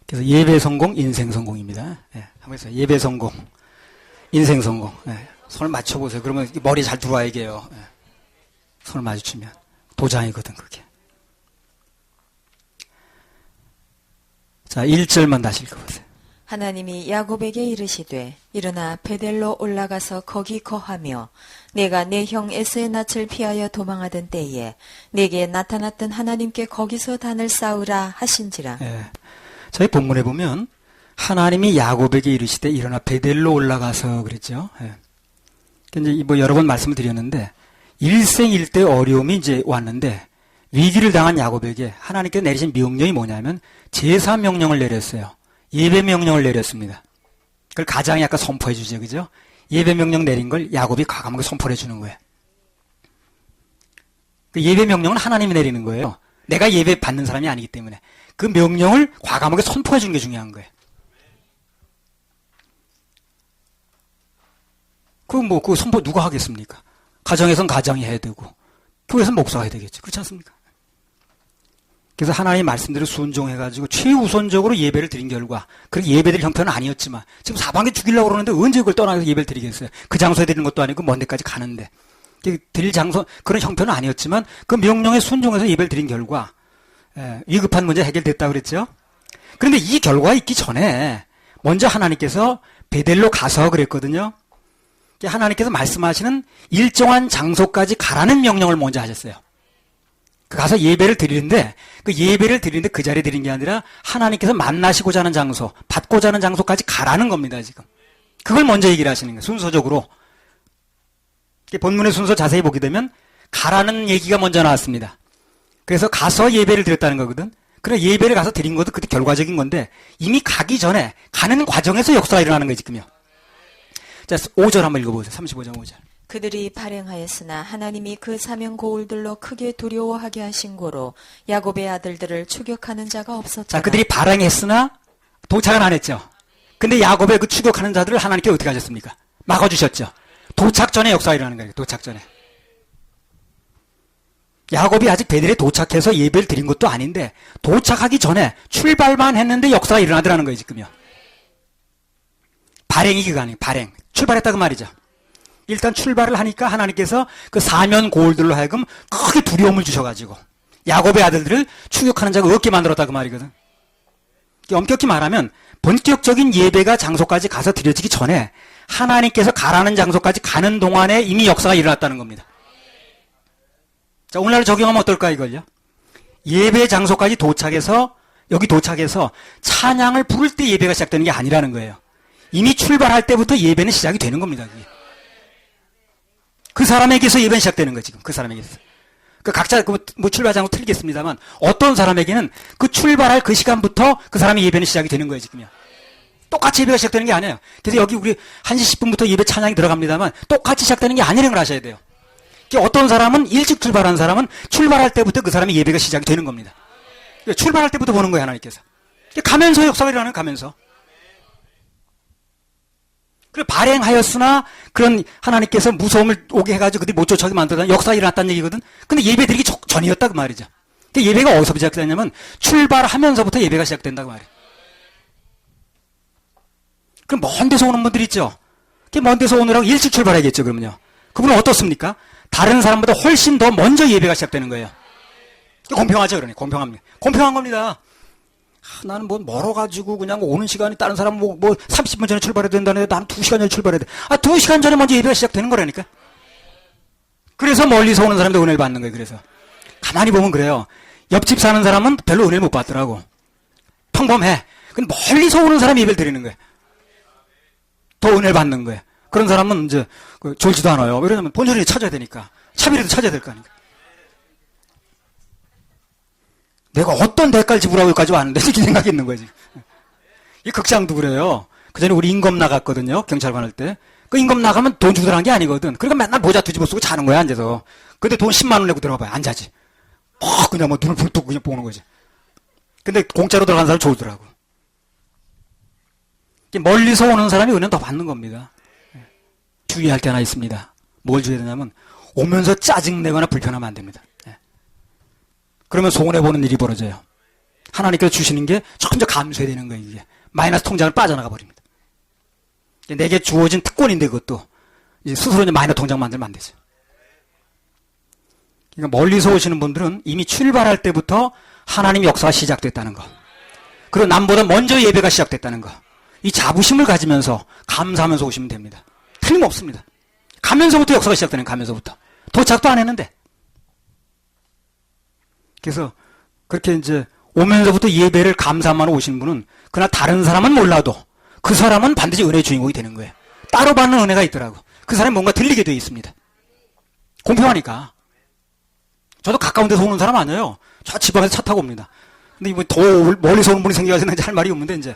그래서 예배 성공, 인생 성공입니다. 예, 한번 해서 예배 성공, 인생 성공. 예, 손을 맞춰보세요. 그러면 머리 잘 들어와 얘기해요. 예, 손을 마주치면. 도장이거든, 그게. 자, 1절만 다시 읽어보세요. 하나님이 야곱에게 이르시되 일어나 베델로 올라가서 거기 거하며 내가 내 형 에서의 낯을 피하여 도망하던 때에 내게 나타났던 하나님께 거기서 단을 쌓으라 하신지라. 예. 저희 본문에 보면 하나님이 야곱에게 이르시되 일어나 베델로 올라가서 그랬죠. 예. 이제 뭐 여러 번 말씀을 드렸는데 일생일대 어려움이 이제 왔는데 위기를 당한 야곱에게 하나님께 내리신 명령이 뭐냐면 제사 명령을 내렸어요. 예배 명령을 내렸습니다. 그걸 가장이 아까 선포해 주죠. 그죠? 예배 명령 내린 걸 야곱이 과감하게 선포해 를 주는 거예요. 그 예배 명령은 하나님이 내리는 거예요. 내가 예배 받는 사람이 아니기 때문에. 그 명령을 과감하게 선포해 주는 게 중요한 거예요. 그 선포 누가 하겠습니까? 가정에선 가장이 해야 되고, 교회에선 목사가 해야 되겠죠. 그렇지 않습니까? 그래서 하나님 말씀대로 순종해가지고 최우선적으로 예배를 드린 결과, 그렇게 예배드릴 형편은 아니었지만, 지금 사방에 죽이려고 그러는데 언제 그걸 떠나서 예배를 드리겠어요? 그 장소에 드리는 것도 아니고 먼 데까지 가는데. 드릴 장소, 그런 형편은 아니었지만, 그 명령에 순종해서 예배를 드린 결과, 위급한 문제 해결됐다고 그랬죠? 그런데 이 결과가 있기 전에, 먼저 하나님께서 베델로 가서 그랬거든요? 하나님께서 말씀하시는 일정한 장소까지 가라는 명령을 먼저 하셨어요. 가서 예배를 드리는데 그 자리에 드린 게 아니라 하나님께서 만나시고자 하는 장소, 받고자 하는 장소까지 가라는 겁니다, 지금. 그걸 먼저 얘기를 하시는 거예요, 순서적으로. 본문의 순서 자세히 보게 되면 가라는 얘기가 먼저 나왔습니다. 그래서 가서 예배를 드렸다는 거거든. 그래 예배를 가서 드린 것도 그때 결과적인 건데 이미 가기 전에 가는 과정에서 역사가 일어나는 거예요, 지금요. 자, 5절 한번 읽어보세요. 35장 5절. 그들이 발행하였으나 하나님이 그 사명 고울들로 크게 두려워하게 하신 고로 야곱의 아들들을 추격하는 자가 없었더라. 자, 그들이 발행했으나 도착은 안 했죠. 근데 야곱의 그 추격하는 자들을 하나님께 어떻게 하셨습니까? 막아주셨죠. 도착 전에 역사가 일어나는 거예요. 도착 전에. 야곱이 아직 베델에 도착해서 예배를 드린 것도 아닌데 도착하기 전에 출발만 했는데 역사가 일어나더라는 거예요. 지금요. 발행이 그거 아니에요. 발행. 출발했다고 말이죠. 일단 출발을 하니까 하나님께서 그 사면 고울들로 하여금 크게 두려움을 주셔가지고 야곱의 아들들을 추격하는 자가 없게 만들었다고 말이거든. 엄격히 말하면 본격적인 예배가 장소까지 가서 드려지기 전에 하나님께서 가라는 장소까지 가는 동안에 이미 역사가 일어났다는 겁니다. 자, 오늘날 적용하면 어떨까 이걸요? 예배 장소까지 도착해서 여기 도착해서 찬양을 부를 때 예배가 시작되는 게 아니라는 거예요. 이미 출발할 때부터 예배는 시작이 되는 겁니다. 그게. 그 사람에게서 예배는 시작되는 거예요. 지금 그 사람에게서. 그 각자 뭐 출발 장소 틀리겠습니다만 어떤 사람에게는 그 출발할 그 시간부터 그 사람의 예배는 시작이 되는 거예요. 지금요. 똑같이 예배가 시작되는 게 아니에요. 그래서 여기 우리 1시 10분부터 예배 찬양이 들어갑니다만 똑같이 시작되는 게 아니라는 걸 아셔야 돼요. 어떤 사람은 일찍 출발한 사람은 출발할 때부터 그 사람의 예배가 시작이 되는 겁니다. 출발할 때부터 보는 거예요. 하나님께서. 가면서 역사가 일어나는 가면서. 그리고 발행하였으나 그런 하나님께서 무서움을 오게 해가지고 그들이 못 쫓아오게 만들다 역사가 일어났다는 얘기거든. 근데 예배 드리기 전이었다 그 말이죠. 예배가 어디서 시작되냐면 출발하면서부터 예배가 시작된다고 말이에요. 그럼 먼 데서 오는 분들 있죠. 먼 데서 오느라고 일찍 출발해야겠죠. 그러면요. 그분은 어떻습니까? 다른 사람보다 훨씬 더 먼저 예배가 시작되는 거예요. 공평하죠, 그러니 공평합니다. 공평한 겁니다. 나는 뭐 멀어가지고 그냥 오는 시간이 다른 사람 뭐 30분 전에 출발해야 된다는데 나는 2시간 전에 출발해야 돼. 2시간 전에 먼저 예배가 시작되는 거라니까. 그래서 멀리서 오는 사람도 은혜를 받는 거예요. 그래서 가만히 보면 그래요. 옆집 사는 사람은 별로 은혜를 못 받더라고. 평범해. 근데 멀리서 오는 사람이 예배를 드리는 거예요. 더 은혜를 받는 거예요. 그런 사람은 이제 졸지도 않아요. 왜냐면 본전을 찾아야 되니까. 차비라도 찾아야 될 거 아닙니까? 내가 어떤 대가를 지불하고 여기까지 왔는데 이렇게 생각이 있는 거지. 이 극장도 그래요. 그 전에 우리 임금 나갔거든요. 경찰관 할 때. 그 임금 나가면 돈 주고 들어간 게 아니거든. 그러니까 맨날 모자 뒤집어 쓰고 자는 거야, 앉아서. 근데 돈 10만 원 내고 들어가봐요. 안 자지. 그냥 뭐 눈을 불 뜨고 그냥 보는 거지. 근데 공짜로 들어간 사람 좋더라고. 멀리서 오는 사람이 은혜는 더 받는 겁니다. 주의할 게 하나 있습니다. 뭘 주의해야 되냐면 오면서 짜증내거나 불편하면 안 됩니다. 그러면 손해보는 일이 벌어져요. 하나님께서 주시는 게 점점 감소해야 되는 거예요. 이게 마이너스 통장을 빠져나가 버립니다. 내게 주어진 특권인데 그것도 이제 스스로 이제 마이너스 통장 만들면 안 되죠. 그러니까 멀리서 오시는 분들은 이미 출발할 때부터 하나님의 역사가 시작됐다는 거. 그리고 남보다 먼저 예배가 시작됐다는 거. 이 자부심을 가지면서 감사하면서 오시면 됩니다. 틀림없습니다. 가면서부터 역사가 시작되는 가면서부터. 도착도 안 했는데. 그래서 그렇게 이제 오면서부터 예배를 감사만 오신 분은 그러나 다른 사람은 몰라도 그 사람은 반드시 은혜의 주인공이 되는 거예요. 따로 받는 은혜가 있더라고. 그 사람이 뭔가 들리게 되어 있습니다. 공평하니까. 저도 가까운 데서 오는 사람 아니에요. 저 지방에서 차 타고 옵니다. 근데 뭐 더 멀리서 오는 분이 생겨서 이제 할 말이 없는데 이제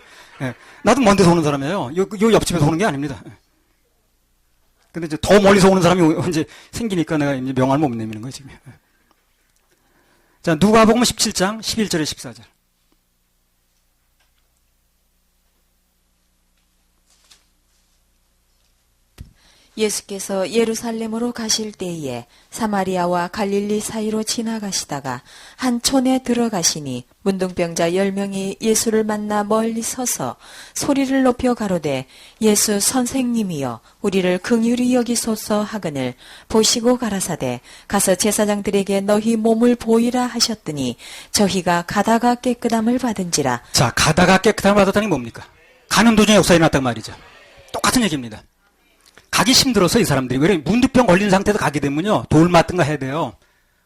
나도 먼 데서 오는 사람이에요. 요 옆집에서 오는 게 아닙니다. 근데 이제 더 멀리서 오는 사람이 이제 생기니까 내가 이제 명함을 못 내미는 거예요 지금. 자, 누가복음 17장 11절에 14절. 예수께서 예루살렘으로 가실 때에 사마리아와 갈릴리 사이로 지나가시다가 한 촌에 들어가시니 문둥병자 10명이 예수를 만나 멀리 서서 소리를 높여 가로되 예수 선생님이여 우리를 긍휼히 여기소서 하거늘 보시고 가라사대 가서 제사장들에게 너희 몸을 보이라 하셨더니 저희가 가다가 깨끗함을 받은지라. 자, 가다가 깨끗함을 받았다는 게 뭡니까? 가는 도중에 역사가 일어났단 말이죠. 똑같은 얘기입니다. 가기 힘들어서 이 사람들이 왜 문득병 걸린 상태에서 가게 되면요 돌 맞든가 해야 돼요.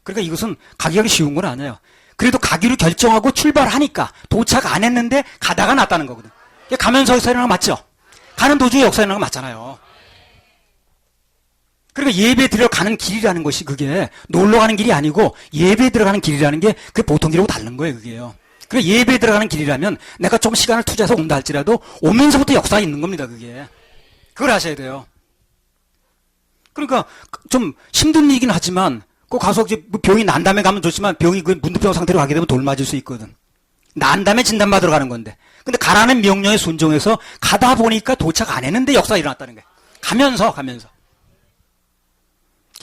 그러니까 이것은 가기가 쉬운 건 아니에요. 그래도 가기로 결정하고 출발하니까 도착 안 했는데 가다가 났다는 거거든. 가면서 역사 일어나는 거 맞죠? 가는 도중에 역사 일어나는 거 맞잖아요. 그러니까 예배 들어가는 길이라는 것이 그게 놀러 가는 길이 아니고 예배 들어가는 길이라는 게 그 보통 길하고 다른 거예요. 그게요. 그러니까 예배 들어가는 길이라면 내가 좀 시간을 투자해서 온다 할지라도 오면서부터 역사가 있는 겁니다. 그게. 그걸 아셔야 돼요. 그러니까 좀 힘든 일이긴 하지만 꼭 가서 이제 뭐 병이 난 다음에 가면 좋지만 병이 그 문득병 상태로 가게 되면 돌 맞을 수 있거든. 난 다음에 진단받으러 가는 건데. 근데 가라는 명령에 순종해서 가다 보니까 도착 안 했는데 역사가 일어났다는 거예요. 가면서.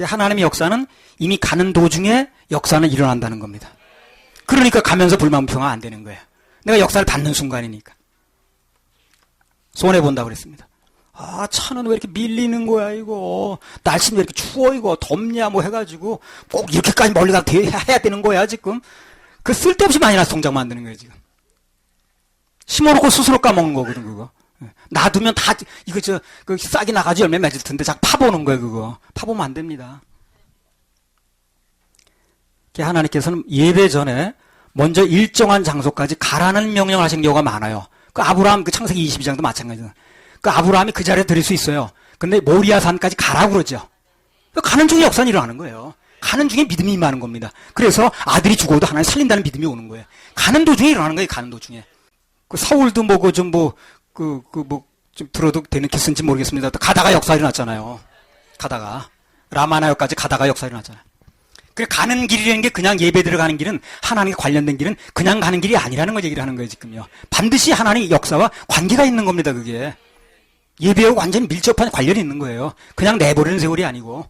하나님의 역사는 이미 가는 도중에 역사는 일어난다는 겁니다. 그러니까 가면서 불만불평은 안 되는 거예요. 내가 역사를 받는 순간이니까. 손해본다고 그랬습니다. 아, 차는 왜 이렇게 밀리는 거야, 이거. 날씨는 왜 이렇게 추워, 이거. 덥냐, 뭐 해가지고. 꼭 이렇게까지 멀리 가서 해야 되는 거야, 지금. 그 쓸데없이 마이너스 통장 만드는 거예요, 지금. 심어놓고 스스로 까먹는 거거든, 그거. 놔두면 다, 이거 그 싹이 나가지고 열매 맺을 텐데, 자꾸 파보는 거예요, 그거. 파보면 안 됩니다. 하나님께서는 예배 전에 먼저 일정한 장소까지 가라는 명령을 하신 경우가 많아요. 그 아브라함, 그 창세기 22장도 마찬가지예요. 그 아브라함이 그 자리에 들일 수 있어요. 근데 모리아 산까지 가라고 그러죠. 가는 중에 역사는 일어나는 거예요. 가는 중에 믿음이 임하는 겁니다. 그래서 아들이 죽어도 하나님 살린다는 믿음이 오는 거예요. 가는 도중에 일어나는 거예요, 가는 도중에. 그 사울도 좀 들어도 되는 케이스인지 모르겠습니다. 가다가 역사 일어났잖아요. 가다가. 라마나요까지 가다가 역사 일어났잖아요. 그 가는 길이라는 게 그냥 예배 들어가는 길은 하나님과 관련된 길은 그냥 가는 길이 아니라는 걸 얘기를 하는 거예요, 지금요. 반드시 하나님의 역사와 관계가 있는 겁니다, 그게. 예배하고 완전히 밀접한 관련이 있는 거예요. 그냥 내버리는 세월이 아니고.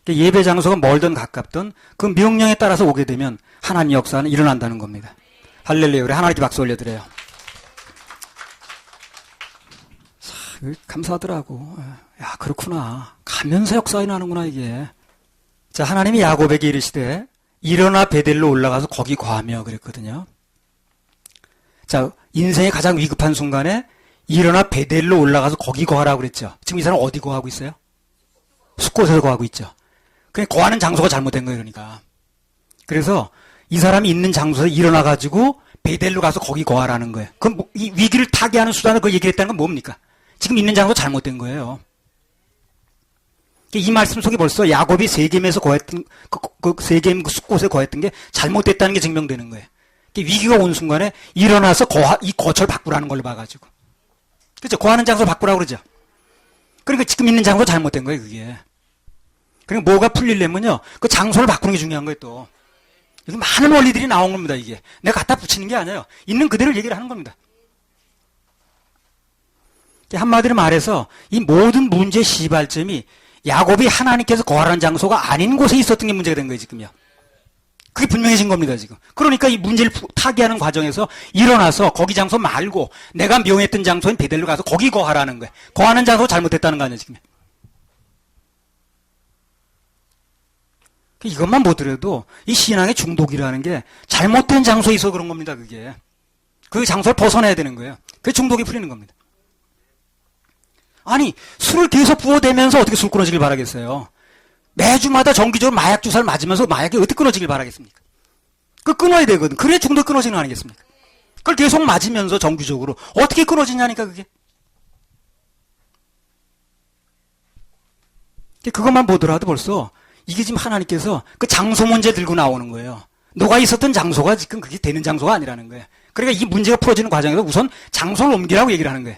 예배 장소가 멀든 가깝든 그 명령에 따라서 오게 되면 하나님의 역사는 일어난다는 겁니다. 할렐루야. 우리 하나님께 박수 올려드려요. 감사하더라고. 야, 그렇구나. 가면서 역사가 일어나는구나, 이게. 자, 하나님이 야곱에게 이르시되 일어나 베델로 올라가서 거기 거하며 그랬거든요. 자, 인생의 가장 위급한 순간에 일어나 베델로 올라가서 거기 거하라고 그랬죠. 지금 이 사람 어디 거하고 있어요? 숲곳에서 거하고 있죠. 그냥 거하는 장소가 잘못된 거예요, 그러니까. 그래서 이 사람이 있는 장소에서 일어나가지고 베델로 가서 거기 거하라는 거예요. 그럼 이 위기를 타개하는 수단을 그 얘기를 했다는 건 뭡니까? 지금 있는 장소가 잘못된 거예요. 이 말씀 속에 벌써 야곱이 세겜에서 거했던, 세겜 그 숲곳에 거했던 게 잘못됐다는 게 증명되는 거예요. 위기가 온 순간에 일어나서 이 거처를 바꾸라는 걸로 봐가지고. 그죠? 거하는 장소를 바꾸라고 그러죠. 그러니까 지금 있는 장소가 잘못된 거예요, 그게. 그러니까 뭐가 풀리려면요, 그 장소를 바꾸는 게 중요한 거예요, 또. 이게 많은 원리들이 나온 겁니다, 이게. 내가 갖다 붙이는 게 아니에요. 있는 그대로 얘기를 하는 겁니다. 한마디로 말해서 이 모든 문제의 시발점이 야곱이 하나님께서 거하라는 장소가 아닌 곳에 있었던 게 문제가 된 거예요, 지금요. 그게 분명해진 겁니다, 지금. 그러니까 이 문제를 타개하는 과정에서 일어나서 거기 장소 말고 내가 명했던 장소인 베델로 가서 거기 거하라는 거예요. 거하는 장소가 잘못됐다는 거 아니에요, 지금. 이것만 보더라도 이 신앙의 중독이라는 게 잘못된 장소에 있어 그런 겁니다, 그게. 그 장소를 벗어나야 되는 거예요. 그게 중독이 풀리는 겁니다. 아니, 술을 계속 부어대면서 어떻게 술 끊어지길 바라겠어요? 매주마다 정기적으로 마약 주사를 맞으면서 마약이 어떻게 끊어지길 바라겠습니까? 그 끊어야 되거든. 그래야 중독 끊어지는 거 아니겠습니까? 그걸 계속 맞으면서 정기적으로 어떻게 끊어지냐니까, 그게. 그것만 보더라도 벌써 이게 지금 하나님께서 그 장소 문제 들고 나오는 거예요. 너가 있었던 장소가 지금 그게 되는 장소가 아니라는 거예요. 그러니까 이 문제가 풀어지는 과정에서 우선 장소를 옮기라고 얘기를 하는 거예요.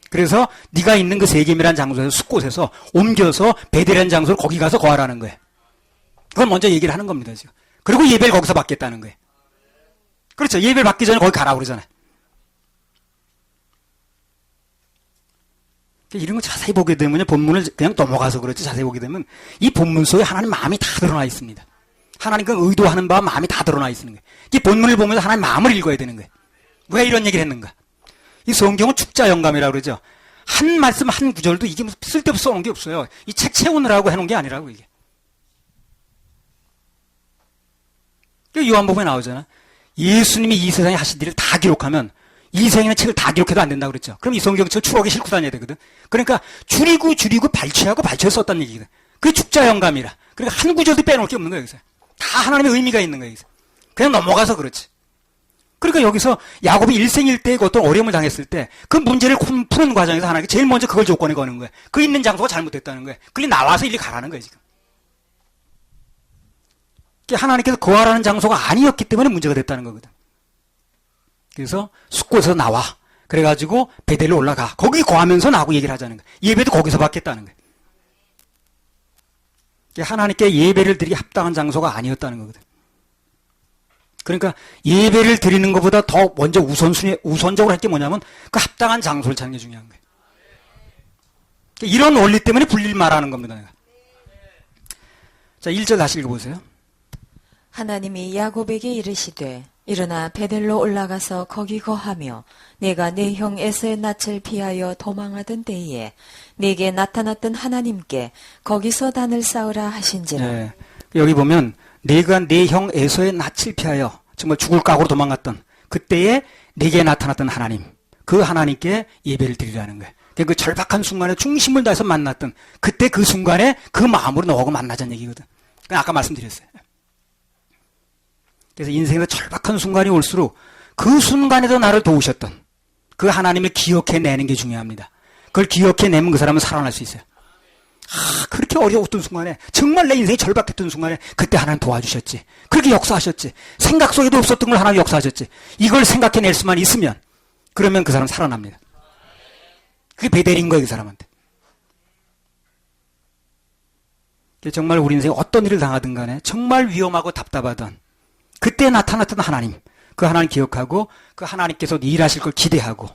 그래서 네가 있는 그 세겜이라는 장소에서 숲곳에서 옮겨서 베델이라는 장소를 거기 가서 거하라는 거예요. 그걸 먼저 얘기를 하는 겁니다, 지금. 그리고 예배를 거기서 받겠다는 거예요. 그렇죠. 예배를 받기 전에 거기 가라고 그러잖아요. 이런 거 자세히 보게 되면요, 본문을 그냥 넘어가서 그렇지, 자세히 보게 되면 이 본문 속에 하나님 마음이 다 드러나 있습니다. 하나님과 의도하는 바와 마음이 다 드러나 있는 거예요. 이 본문을 보면서 하나님 마음을 읽어야 되는 거예요. 왜 이런 얘기를 했는가? 이 성경은 축자 영감이라고 그러죠. 한 말씀 한 구절도 이게 무슨 쓸데없이 써놓은 게 없어요. 이 책 채우느라고 해놓은 게 아니라고, 이게. 요한복음에 나오잖아. 예수님이 이 세상에 하신 일을 다 기록하면 이 세상에 책을 다 기록해도 안 된다고 그랬죠. 그럼 이 성경책을 추억에 싣고 다녀야 되거든. 그러니까 줄이고 발췌하고 발췌해서 썼다는 얘기거든. 그게 축자 영감이라. 그러니까 한 구절도 빼놓을 게 없는 거예요, 여기서. 다 하나님의 의미가 있는 거예요, 여기서. 그냥 넘어가서 그렇지. 그러니까 여기서 야곱이 일생일대의 어떤 어려움을 당했을 때 그 문제를 푸는 과정에서 하나님께 제일 먼저 그걸 조건에 거는 거예요. 그 있는 장소가 잘못됐다는 거예요. 그게 나와서 이리 가라는 거예요, 지금. 하나님께서 거하라는 장소가 아니었기 때문에 문제가 됐다는 거거든. 그래서 숲곳에서 나와. 그래가지고 베델로 올라가. 거기 거하면서 나하고 얘기를 하자는 거예요. 예배도 거기서 받겠다는 거예요. 하나님께 예배를 드리기 합당한 장소가 아니었다는 거거든. 그러니까 예배를 드리는 것보다 더 먼저 우선적으로 할 게 뭐냐면 그 합당한 장소를 찾는 게 중요한 거예요. 이런 원리 때문에 불릴 말하는 겁니다. 내가. 자, 1절 다시 읽어보세요. 하나님이 야곱에게 이르시되 일어나 베델로 올라가서 거기 거하며 내가 내 형 에서의 낯을 피하여 도망하던 때에 내게 나타났던 하나님께 거기서 단을 쌓으라 하신지라. 네. 여기 보면 내가 내 형 에서의 낯을 피하여 정말 죽을 각오로 도망갔던 그때에 내게 나타났던 하나님, 그 하나님께 예배를 드리라는 거예요. 그 절박한 순간에 중심을 다해서 만났던 그때 그 순간에 그 마음으로 너하고 만나자는 얘기거든. 아까 말씀드렸어요. 그래서 인생에서 절박한 순간이 올수록 그 순간에도 나를 도우셨던 그 하나님을 기억해내는 게 중요합니다. 그걸 기억해내면 그 사람은 살아날 수 있어요. 그렇게 어려웠던 순간에, 정말 내 인생이 절박했던 순간에 그때 하나님 도와주셨지. 그렇게 역사하셨지. 생각 속에도 없었던 걸 하나님 역사하셨지. 이걸 생각해낼 수만 있으면 그러면 그 사람 살아납니다. 그게 베델인 거예요, 그 사람한테. 정말 우리 인생에 어떤 일을 당하든 간에 정말 위험하고 답답하던 그때 나타났던 하나님, 그 하나님 기억하고 그 하나님께서 일하실 걸 기대하고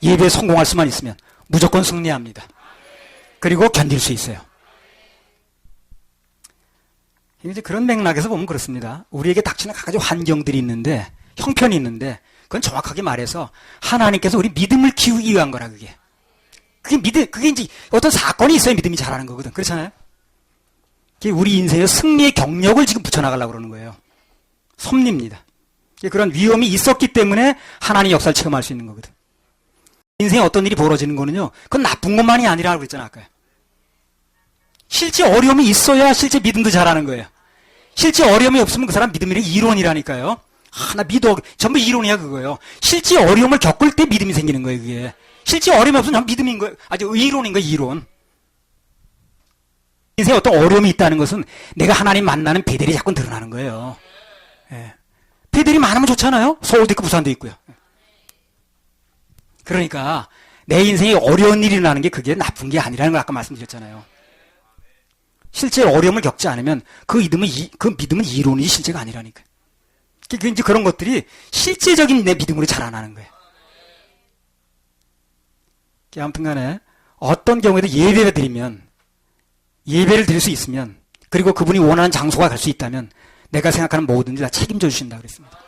예배에 성공할 수만 있으면 무조건 승리합니다. 그리고 견딜 수 있어요. 이제 그런 맥락에서 보면 그렇습니다. 우리에게 닥치는 각가지 환경들이 있는데, 형편이 있는데, 그건 정확하게 말해서 하나님께서 우리 믿음을 키우기 위한 거라, 그게. 그게 이제 어떤 사건이 있어야 믿음이 자라는 거거든. 그렇잖아요? 그게 우리 인생의 승리의 경력을 지금 붙여나가려고 그러는 거예요. 섭리입니다. 그런 위험이 있었기 때문에 하나님의 역사를 체험할 수 있는 거거든. 인생에 어떤 일이 벌어지는 거는요, 그건 나쁜 것만이 아니라고 그랬잖아, 아까. 실제 어려움이 있어야 실제 믿음도 자라는 거예요. 실제 어려움이 없으면 그 사람 믿음이 이론이라니까요. 나 믿어. 전부 이론이야, 그거예요. 실제 어려움을 겪을 때 믿음이 생기는 거예요, 그게. 실제 어려움이 없으면 믿음인 거예요. 아주 이론인 거예요, 이론. 인생에 어떤 어려움이 있다는 것은 내가 하나님 만나는 베델이 자꾸 드러나는 거예요. 예. 베델이 많으면 좋잖아요. 서울도 있고 부산도 있고요. 그러니까 내 인생에 어려운 일이 나는 게 그게 나쁜 게 아니라는 걸 아까 말씀드렸잖아요. 실제 어려움을 겪지 않으면 그 믿음은 이론이지 실제가 아니라니까요. 이제 그런 것들이 실제적인 내 믿음으로 자라나는 거예요. 아무튼 간에 어떤 경우에도 예배를 드릴 수 있으면, 그리고 그분이 원하는 장소가 갈 수 있다면 내가 생각하는 모든지 다 책임져 주신다 그랬습니다.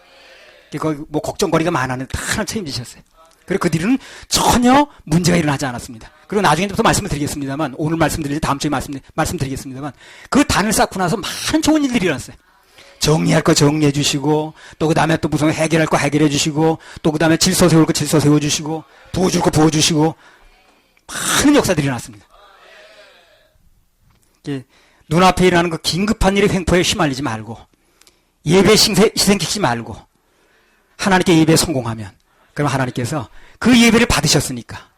거기 뭐 걱정거리가 많았는데 다 하나 책임지셨어요. 그리고 그 뒤로는 전혀 문제가 일어나지 않았습니다. 그리고 나중에 또 말씀을 드리겠습니다만, 오늘 말씀드리지 다음 주에 말씀드리겠습니다만, 그 단을 쌓고 나서 많은 좋은 일들이 일어났어요. 정리할 거 정리해 주시고, 또 그 다음에 또 무슨 해결할 거 해결해 주시고, 또 그 다음에 질서 세울 거 질서 세워 주시고, 부어줄 거 부어주시고, 많은 역사들이 일어났습니다. 눈앞에 일어나는 그 긴급한 일의 횡포에 휘말리지 말고, 예배에 희생시키지 말고, 하나님께 예배에 성공하면, 그럼 하나님께서 그 예배를 받으셨으니까,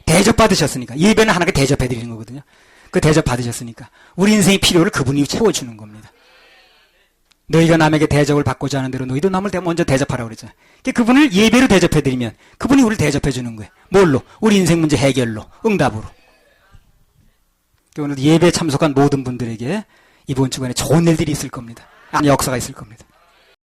대접받으셨으니까, 예배는 하나님께 대접해드리는 거거든요. 그 대접받으셨으니까 우리 인생의 필요를 그분이 채워주는 겁니다. 너희가 남에게 대접을 받고자 하는 대로 너희도 남을 먼저 대접하라고 그랬잖아요. 그분을 예배로 대접해드리면 그분이 우리를 대접해주는 거예요. 뭘로? 우리 인생 문제 해결로, 응답으로. 오늘 예배에 참석한 모든 분들에게 이번 주간에 좋은 일들이 있을 겁니다. 역사가 있을 겁니다.